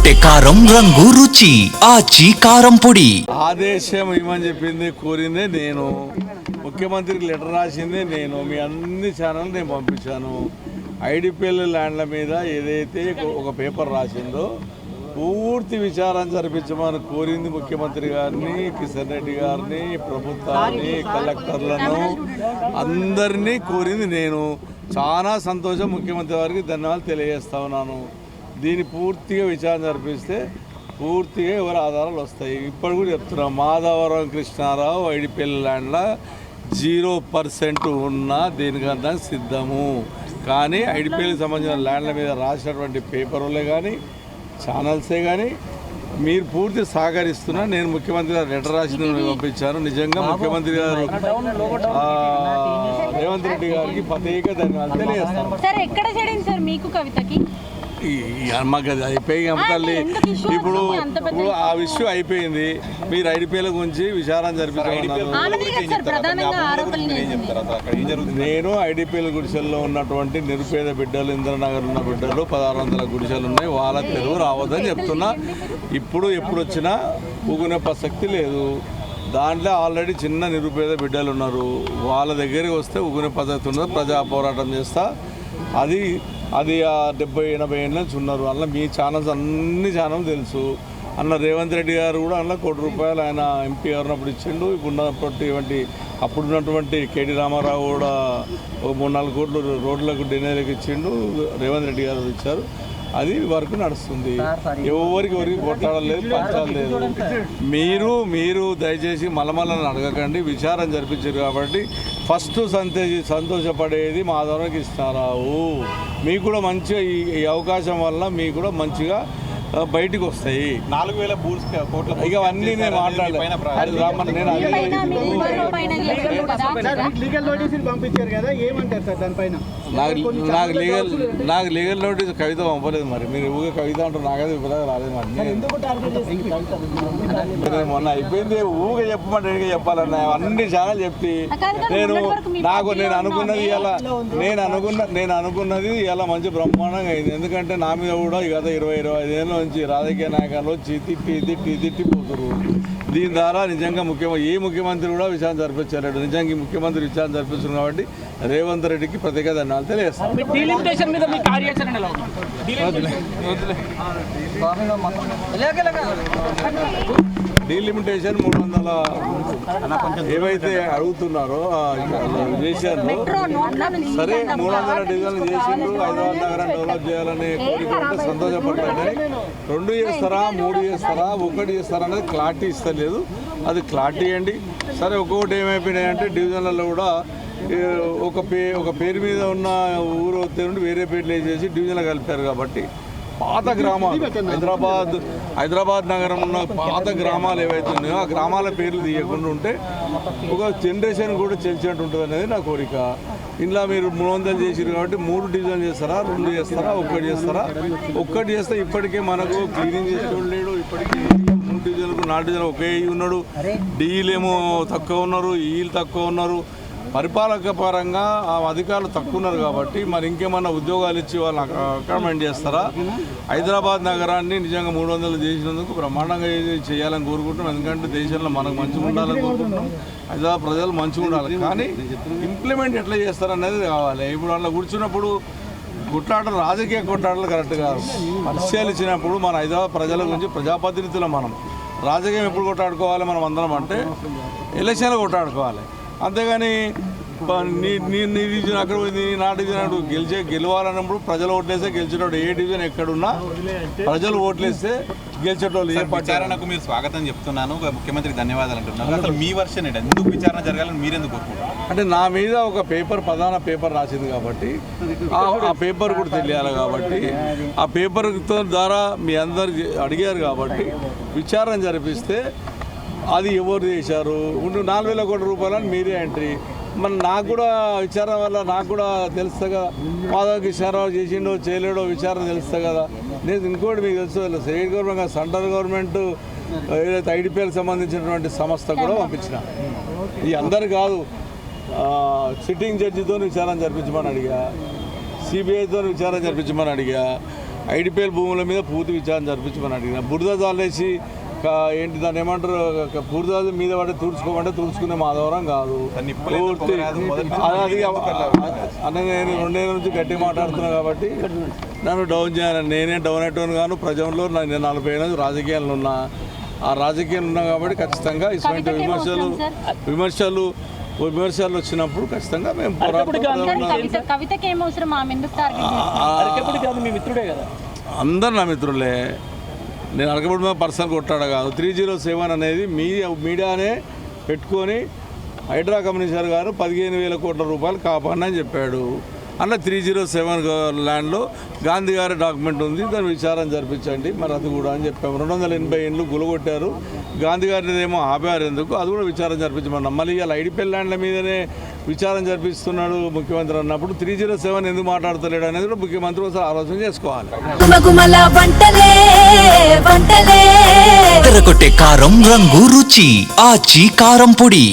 రొట్టె కారం రంగు రుచి ఆచి కారం పొడి. ఆదేశం ఇవ్వమని చెప్పింది కోరిందే నేను, ముఖ్యమంత్రికి లెటర్ రాసిందే నేను, మీ అన్ని ఛానల్ నేను పంపించాను. ఐడిపిఎల్ ల్యాండ్ల మీద ఏదైతే ఒక పేపర్ రాసిందో పూర్తి విచారం జరిపించమని కోరింది ముఖ్యమంత్రి గారిని, కిషన్ రెడ్డి గారిని, ప్రభుత్వాన్ని, కలెక్టర్లను అందరినీ కోరింది నేను. చాలా సంతోషం, ముఖ్యమంత్రి గారికి ధన్యవాదాలు తెలియజేస్తా ఉన్నాను. దీన్ని పూర్తిగా విచారణ జరిపిస్తే పూర్తిగా ఎవరి ఆధారాలు వస్తాయి. ఇప్పుడు కూడా చెప్తున్నాం, మాధవరం కృష్ణారావు ఐడిపిఎల్ ల్యాండ్లో 0% ఉన్నా దీనికంతా సిద్ధము. కానీ ఐడిపిఎల్కి సంబంధించిన ల్యాండ్ల మీద రాసినటువంటి పేపర్లే కానీ ఛానల్సే కానీ మీరు పూర్తి సహకరిస్తున్నా. నేను ముఖ్యమంత్రి గారు లెటర్ రాసి పంపించాను. నిజంగా ముఖ్యమంత్రి గారు రేవంత్ రెడ్డి గారికి ప్రత్యేక ధన్యవాదాలు తెలియజేస్తాను. మాకు అది అయిపోయి తల్లి, ఇప్పుడు ఆ విషయం అయిపోయింది. మీరు ఐడిపిఎల్ గురించి విచారణ జరిపించాలన్నారు. నేను ఐడిపిఎల్ గుడిసెల్లో ఉన్నటువంటి నిరుపేద బిడ్డలు, ఇంద్రనగర్ ఉన్న బిడ్డలు 1600 గుడిసెలు ఉన్నాయి, వాళ్ళ తెలుగు రావద్దని చెప్తున్నా. ఇప్పుడు ఎప్పుడు వచ్చినా ఊగునే ప్రసక్తి లేదు. దాంట్లో ఆల్రెడీ చిన్న నిరుపేద బిడ్డలు ఉన్నారు, వాళ్ళ దగ్గరికి వస్తే ఊగునే ప్రసక్తి ఉన్నది. ప్రజా పోరాటం చేస్తా. అది 70-80 ఏళ్ళ నుంచి ఉన్నారు. అందులో మీ ఛానల్స్ అన్ని ఛానల్ తెలుసు. అన్న రేవంత్ రెడ్డి గారు కూడా అందులో ₹1 కోటి ఆయన ఎంపీ ఉన్నప్పుడు ఇచ్చిండు. ఇప్పుడున్నటువంటి అప్పుడున్నటువంటి కేటీ రామారావు కూడా 3-4 కోట్లు రోడ్లకు డిన్నర్కి ఇచ్చిండు. రేవంత్ రెడ్డి గారు ఇచ్చారు. అది వర్క్ నడుస్తుంది. ఎవరికి కొట్టాడలేదు, పంచాలేదు. మీరు దయచేసి మలమలని అడగకండి. విచారం జరిపించారు కాబట్టి ఫస్ట్ సంతోషపడేది మాధవరం కృష్ణారావు. మీకు కూడా మంచిగా ఈ అవకాశం వల్ల మీకు కూడా మంచిగా బయటికి వస్తాయి. 4000 కోట్ల ఇక అన్నీ నేను మాట్లాడలేదు. నాకు లీగల్ నోటీస్ కవిత పంపలేదు. మరి మీరు ఊగే కవిత అంటారు, నాకైతే విపరీతంగా రాలేదు. మరి మొన్న అయిపోయింది. ఊగే చెప్పమంటే చెప్పాలన్నా అన్ని ఛానల్ చెప్పి నేను అనుకున్నది ఇలా మంచి బ్రహ్మాండంగా అయింది. ఎందుకంటే నా మీద కూడా గత 20-25 ఏళ్ళ నుంచి రాజకీయ నాయకులు వచ్చి తిట్టిపోతారు. దీని ద్వారా నిజంగా ముఖ్యమంత్రి కూడా విచారణ జరిపించలేడు. నిజంగా ఈ ముఖ్యమంత్రి విచారణ జరిపిస్తున్నారు కాబట్టి రేవంత్ రెడ్డికి ప్రత్యేక ధన్యవాదాలు తెలియజేస్తాను. డీలిమిటేషన్ 300 ఏవైతే అడుగుతున్నారో చేశారు. సరే 300 డివిజన్లు చేసిండ్రు. హైదరాబాద్ నగరం డెవలప్ చేయాలని కోరిక సంతోషపడ్డారు. 2 చేస్తారా, 3 చేస్తారా, 1 చేస్తారా అనేది క్లారిటీ ఇస్తలేదు. అది క్లారిటీ ఇవ్వండి. సరే ఒక్కొక్కటి ఏమైపోయినాయంటే డివిజన్లలో కూడా ఒక పేరు మీద ఉన్న ఊరు నుండి వేరే పేర్లు వేసేసి డివిజన్లు కలిపారు. కాబట్టి పాత గ్రామాలు హైదరాబాద్ నగరం ఉన్న పాత గ్రామాలు ఏవైతే ఉన్నాయో ఆ గ్రామాల పేర్లు తీయకుండా ఉంటే ఒక జనరేషన్ కూడా తెలిసినట్టు ఉంటుంది అనేది నా కోరిక. ఇంట్లో మీరు 300 చేసారు కాబట్టి 3 డివిజన్ చేస్తారా, 2 చేస్తారా, 1 చేస్తారా? 1 చేస్తే ఇప్పటికే మనకు క్లీనింగ్ చేసేవాళ్ళు లేడు. ఇప్పటికీ 3 డివిజన్లకు 4 డివిజన్లు ఒకే ఉన్నారు. డీలేమో తక్కువ ఉన్నారు, ఈలు తక్కువ ఉన్నారు. పరిపాలక పరంగా ఆ అధికారులు తక్కువ ఉన్నారు. కాబట్టి మరి ఇంకేమన్నా ఉద్యోగాలు ఇచ్చి వాళ్ళని అకామిడేట్ చేస్తారా? హైదరాబాద్ నగరాన్ని నిజంగా 300 చేసినందుకు బ్రహ్మాండంగా చేయాలని కోరుకుంటున్నాం. ఎందుకంటే దేశంలో మనకు మంచిగా ఉండాలని కోరుకుంటున్నాం. హైదరాబాద్ ప్రజలు మంచిగా ఉండాలి. కానీ ఇంప్లిమెంట్ ఎట్లా చేస్తారనేది కావాలి. ఇప్పుడు అట్లా కూర్చున్నప్పుడు కొట్లాటలు, రాజకీయ కొట్లాటలు కరెక్ట్ కాదు. పరిశీలించినప్పుడు మన హైదరాబాద్ ప్రజల గురించి ప్రజాప్రతినిధులు మనం రాజకీయం ఎప్పుడు కొట్లాడుకోవాలి మనం అందరం అంటే ఎలక్షన్లు కొట్లాడుకోవాలి. అంతేగాని నీ డివిజన్ అక్కడ పోయింది, నా డివిజన్ అటు గెలవాలన్నప్పుడు ప్రజలు ఓట్లేస్తే గెలిచేటోడు. ఏ డివిజన్ ఎక్కడున్నా ప్రజలు ఓట్లేస్తే గెలిచేటోళ్ళు. విచారణకు మీరు స్వాగతం చెప్తున్నాను, ముఖ్యమంత్రికి ధన్యవాదాలు అంటున్నారు. అసలు మీ వర్షన్ ఏంటి? ఎందుకు విచారణ జరగాలని మీరెందుకు కోరుకుంటారు? అంటే నా మీద ఒక ప్రధాన పేపర్ రాసింది కాబట్టి ఆ పేపర్ కూడా తెలియాలి. కాబట్టి ఆ పేపర్ ద్వారా మీ అందరు అడిగారు కాబట్టి విచారణ జరిపిస్తే అది ఎవరు చేశారు 4,000 కోట్ల రూపాయలని మీరే ఎంట్రీ. మరి నాకు కూడా విచారణ వల్ల నాకు కూడా తెలుస్తుంది కదా, మాధవ కృష్ణారావు చేసిండో చేయలేడో విచారణ తెలుస్తుంది కదా. నేను ఇంకోటి మీకు తెలుసు, స్టేట్ గవర్నమెంట్ సెంట్రల్ గవర్నమెంట్ ఏదైతే ఐడిపిఎల్కి సంబంధించినటువంటి సంస్థ కూడా పంపించిన. ఇది అందరు కాదు, సిట్టింగ్ జడ్జితో విచారణ జరిపించమని అడిగా, సిబిఐతో విచారణ జరిపించమని అడిగా, ఐడిపిఎల్ భూముల మీద పూర్తి విచారణ జరిపించమని అడిగిన. బురద జాలేసి ఏంటి దాన్ని ఏమంటారు, బురద మీద పడి తుడుచుకోమంటే తుడుచుకునే మాధవరం కాదు. పూర్తి అది అన్న నేను 2 ఏళ్ళ నుంచి గట్టి మాట్లాడుతున్నా కాబట్టి నన్ను డౌన్ చేయాలని. నేనే డౌన్ అయ్యాను కాను, ప్రజల్లో నేను 40 ఏళ్ళ నుంచి రాజకీయాల్లో ఉన్నా. ఆ రాజకీయాలు ఉన్నా కాబట్టి ఖచ్చితంగా ఇటువంటి విమర్శలు వచ్చినప్పుడు ఖచ్చితంగా మేము అందరు నా మిత్రులే. నేను అడగబడి మీద పర్సనల్ కొట్టాడు కాదు. 307 అనేది మీడియానే పెట్టుకొని హైడ్రా కమిషనర్ గారు 15,000 కోట్ల రూపాయలు కాపాడని చెప్పాడు. అలా 307 ల్యాండ్లో గాంధీ గారి డాక్యుమెంట్ ఉంది, దాన్ని విచారణ జరిపించండి మరి అది కూడా అని చెప్పాము. 280 ఇండ్లు గులగొట్టారు, గాంధీ గారిని ఏమో ఆపారు ఎందుకు, అది కూడా విచారణ జరిపించమన్నాం. మళ్ళీ ఇలా ఐడిపిఎల్ ల్యాండ్ల మీదనే విచారణ జరిపిస్తున్నాడు ముఖ్యమంత్రి అన్నప్పుడు 307 ఎందుకు మాట్లాడతలేడు అనేది కూడా ముఖ్యమంత్రి ఒకసారి ఆలోచన చేసుకోవాలి. తెరకొట్టే కారం రంగు రుచి ఆచి కారం పొడి.